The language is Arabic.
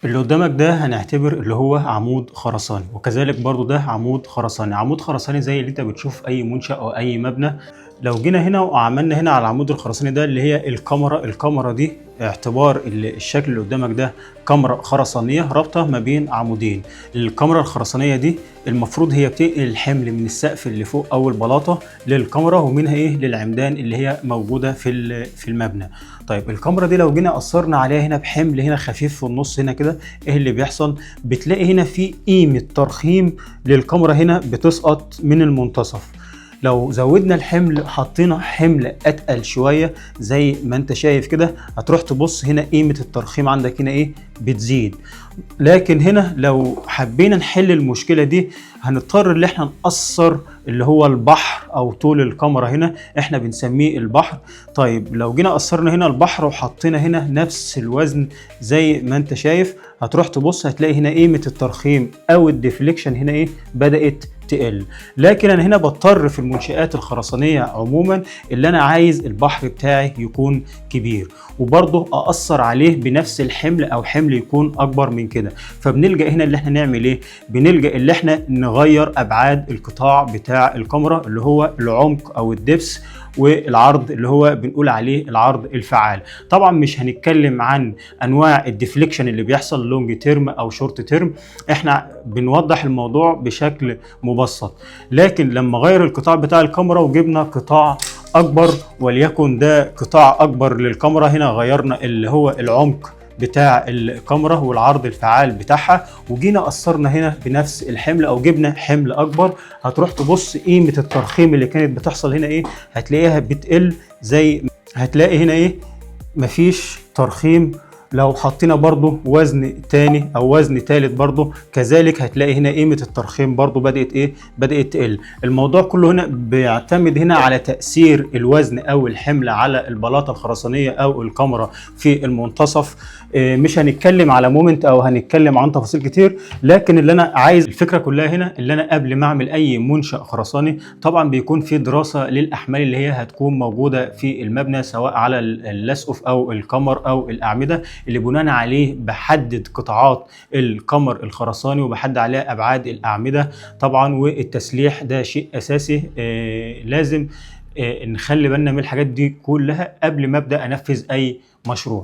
اللي قدامك ده هنعتبر اللي هو عمود خرساني، وكذلك برضو ده عمود خرساني. عمود خرساني زي اللي انت بتشوف اي منشأ او اي مبنى. لو جينا هنا وعملنا هنا على العمود الخرساني ده اللي هي الكاميرا دي، اعتبار الشكل اللي قدامك ده كاميرا خرسانيه رابطه ما بين عمودين. الكاميرا الخرسانيه دي المفروض هي بتنقل الحمل من السقف اللي فوق او البلاطه للكاميرا، ومنها للعمدان اللي هي موجوده في المبنى. طيب الكاميرا دي لو جينا اثرنا عليها هنا بحمل هنا خفيف في النص هنا كده، ايه اللي بيحصل؟ بتلاقي هنا في قيمه ترخيم للكاميرا هنا بتسقط من المنتصف. لو زودنا الحمل، حطينا حمل اتقل شويه زي ما انت شايف كده، هتروح تبص هنا قيمه الترخيم عندك هنا بتزيد. لكن هنا لو حبينا نحل المشكله دي هنضطر ان احنا نقصر اللي هو البحر او طول الكاميرا هنا، احنا بنسميه البحر. طيب لو جينا قصرنا هنا البحر وحطينا هنا نفس الوزن زي ما انت شايف، هتروح تبص هتلاقي هنا قيمه الترخيم او الديفليكشن هنا بدات تقل. لكن انا هنا بضطر في المنشآت الخرسانيه عموما اللي انا عايز البحر بتاعي يكون كبير، وبرضه اقصر عليه بنفس الحمل او حمل يكون اكبر من كده. فبنلجأ هنا اللي احنا نعمل بنلجأ اللي احنا نغير ابعاد القطاع بتاع الكاميرا اللي هو العمق او الدبس، والعرض اللي هو بنقول عليه العرض الفعال. طبعا مش هنتكلم عن انواع الديفليكشن اللي بيحصل لونج تيرم او شورت تيرم، احنا بنوضح الموضوع بشكل مبسط. لكن لما غير القطاع بتاع الكاميرا وجبنا قطاع اكبر، وليكن ده قطاع اكبر للكاميرا، هنا غيرنا اللي هو العمق بتاع الكاميرا والعرض الفعال بتاعها، وجينا قصرنا هنا بنفس الحمل او جبنا حمل اكبر، هتروح تبص قيمه الترخيم اللي كانت بتحصل هنا هتلاقيها بتقل. زي هتلاقي هنا مفيش ترخيم. لو حطينا برضو وزن تاني او وزن تالت برضو كذلك هتلاقي هنا قيمة الترخيم برضو بدأت تقل. الموضوع كله هنا بيعتمد هنا على تأثير الوزن او الحمل على البلاطة الخرسانية او الكاميرا في المنتصف. مش هنتكلم على مومنت او هنتكلم عن تفاصيل كتير، لكن اللي انا عايز الفكرة كلها هنا اللي انا قبل ما اعمل اي منشأ خرساني طبعا بيكون في دراسة للاحمال اللي هي هتكون موجودة في المبنى، سواء على الاسقف او الكمر او الاعمدة، اللي بناء عليه بحدد قطاعات الكمر الخرساني وبحدد عليها ابعاد الاعمده طبعا. والتسليح ده شيء اساسي، لازم نخلي بالنا من الحاجات دي كلها قبل ما ابدا انفذ اي مشروع.